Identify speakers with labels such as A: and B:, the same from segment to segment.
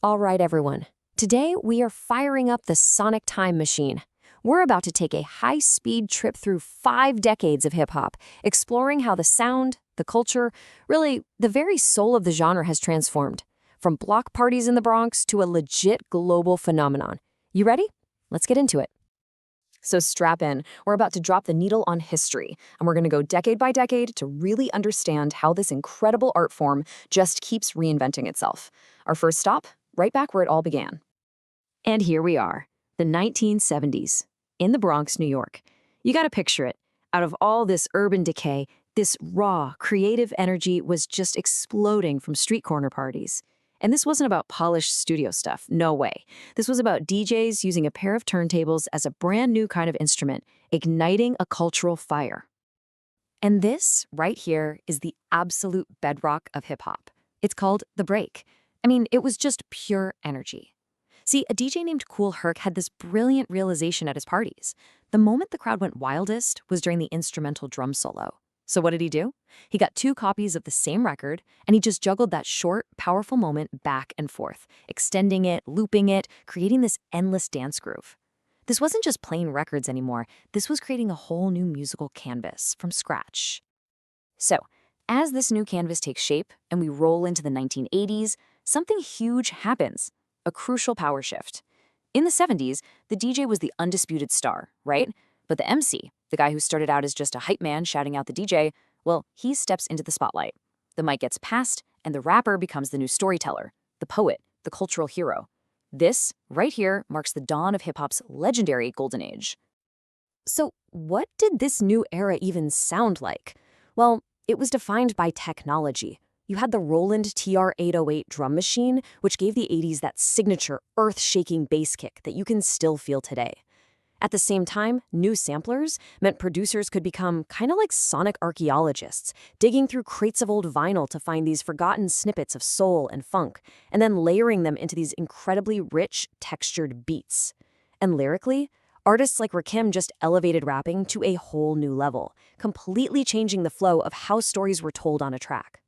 A: All right, everyone. Today, we are firing up the sonic time machine. We're about to take a high-speed trip through 5 decades of hip-hop, exploring how the sound, the culture, really, the very soul of the genre has transformed. From block parties in the Bronx to a legit global phenomenon. You ready? Let's get into it. So strap in. We're about to drop the needle on history, and we're going to go decade by decade to really understand how this incredible art form just keeps reinventing itself. Our first stop, right back where it all began. And here we are, the 1970s, in the Bronx, New York. You gotta picture it. Out of all this urban decay, this raw, creative energy was just exploding from street corner parties. And this wasn't about polished studio stuff, no way. This was about DJs using a pair of turntables as a brand new kind of instrument, igniting a cultural fire. And this, right here, is the absolute bedrock of hip-hop. It's called the break. I mean, it was just pure energy. See, a DJ named Kool Herc had this brilliant realization at his parties. The moment the crowd went wildest was during the instrumental drum solo. So what did he do? He got 2 copies of the same record, and he just juggled that short, powerful moment back and forth, extending it, looping it, creating this endless dance groove. This wasn't just playing records anymore. This was creating a whole new musical canvas from scratch. So, as this new canvas takes shape and we roll into the 1980s, something huge happens. A crucial power shift. In the 70s, the DJ was the undisputed star, right? But the MC, the guy who started out as just a hype man shouting out the DJ, well, he steps into the spotlight. The mic gets passed, and the rapper becomes the new storyteller, the poet, the cultural hero. This, right here, marks the dawn of hip-hop's legendary golden age. So what did this new era even sound like? Well, it was defined by technology. You had the Roland TR-808 drum machine, which gave the 80s that signature earth-shaking bass kick that you can still feel today. At the same time, new samplers meant producers could become kind of like sonic archaeologists, digging through crates of old vinyl to find these forgotten snippets of soul and funk, and then layering them into these incredibly rich, textured beats. And lyrically, artists like Rakim just elevated rapping to a whole new level, completely changing the flow of how stories were told on a track.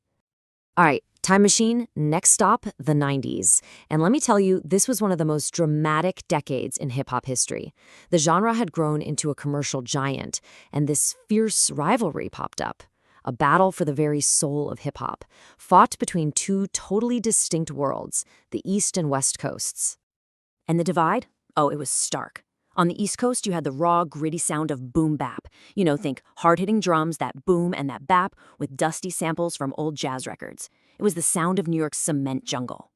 A: All right, time machine, next stop, the 90s. And let me tell you, this was one of the most dramatic decades in hip-hop history. The genre had grown into a commercial giant, and this fierce rivalry popped up. A battle for the very soul of hip-hop, fought between 2 totally distinct worlds, the East and West Coasts. And the divide? Oh, it was stark. On the East Coast, you had the raw, gritty sound of boom bap. Think hard-hitting drums, that boom and that bap, with dusty samples from old jazz records. It was the sound of New York's cement jungle.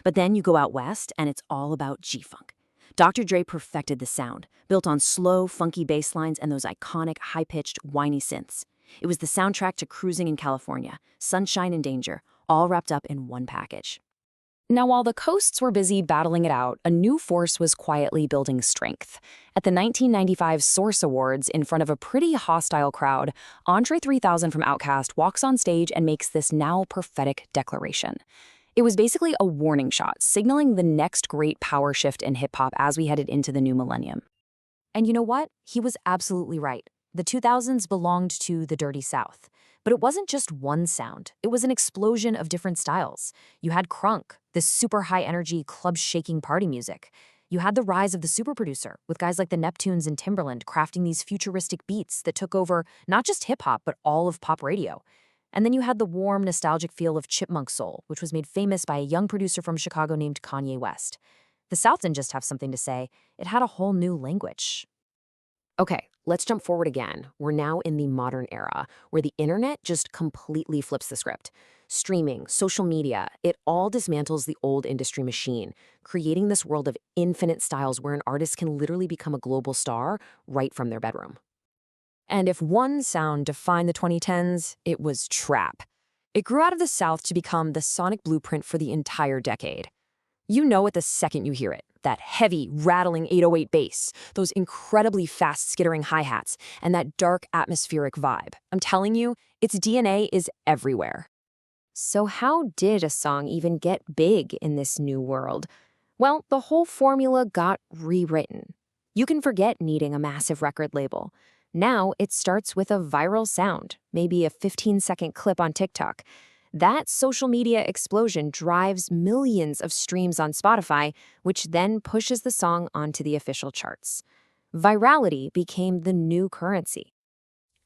A: But then you go out west, and it's all about G-Funk. Dr. Dre perfected the sound, built on slow, funky bass lines and those iconic, high-pitched, whiny synths. It was the soundtrack to Cruising in California, Sunshine and Danger, all wrapped up in one package. Now, while the coasts were busy battling it out, a new force was quietly building strength. At the 1995 Source Awards, in front of a pretty hostile crowd, Andre 3000 from Outkast walks on stage and makes this now prophetic declaration. It was basically a warning shot, signaling the next great power shift in hip-hop as we headed into the new millennium. And you know what? He was absolutely right. The 2000s belonged to the Dirty South. But it wasn't just one sound. It was an explosion of different styles. You had crunk, this super high-energy, club-shaking party music. You had the rise of the super producer, with guys like the Neptunes and Timberland crafting these futuristic beats that took over not just hip-hop, but all of pop radio. And then you had the warm, nostalgic feel of chipmunk soul, which was made famous by a young producer from Chicago named Kanye West. The South didn't just have something to say. It had a whole new language. Okay, let's jump forward again. We're now in the modern era, where the internet just completely flips the script. Streaming, social media, it all dismantles the old industry machine, creating this world of infinite styles where an artist can literally become a global star right from their bedroom. And if one sound defined the 2010s, it was trap. It grew out of the South to become the sonic blueprint for the entire decade. You know it the second you hear it. That heavy, rattling 808 bass, those incredibly fast skittering hi-hats, and that dark atmospheric vibe. I'm telling you, its DNA is everywhere. So how did a song even get big in this new world? Well, the whole formula got rewritten. You can forget needing a massive record label. Now it starts with a viral sound, maybe a 15-second clip on TikTok. That social media explosion drives millions of streams on Spotify, which then pushes the song onto the official charts. Virality became the new currency.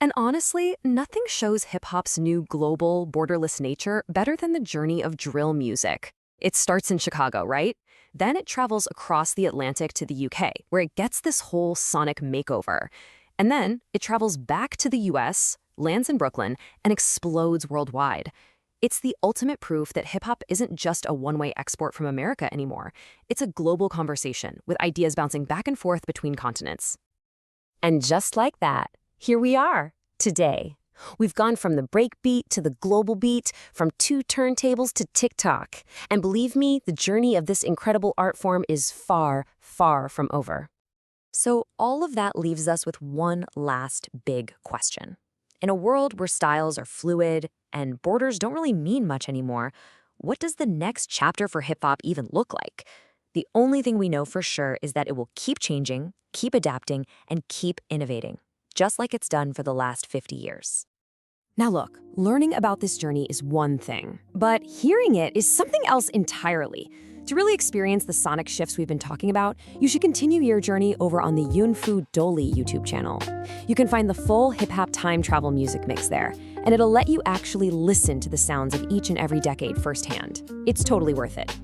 A: And honestly, nothing shows hip-hop's new global, borderless nature better than the journey of drill music. It starts in Chicago, right? Then it travels across the Atlantic to the UK, where it gets this whole sonic makeover. And then it travels back to the US, lands in Brooklyn, and explodes worldwide. It's the ultimate proof that hip-hop isn't just a one-way export from America anymore. It's a global conversation, with ideas bouncing back and forth between continents. And just like that, here we are, today. We've gone from the breakbeat to the global beat, from 2 turntables to TikTok. And believe me, the journey of this incredible art form is far, far from over. So all of that leaves us with one last big question. In a world where styles are fluid and borders don't really mean much anymore, what does the next chapter for hip-hop even look like? The only thing we know for sure is that it will keep changing, keep adapting, and keep innovating, just like it's done for the last 50 years. Now look, learning about this journey is one thing, but hearing it is something else entirely. To really experience the sonic shifts we've been talking about, you should continue your journey over on the筠芙得利YouTube channel. You can find the full hip-hop time travel music mix there, and it'll let you actually listen to the sounds of each and every decade firsthand. It's totally worth it.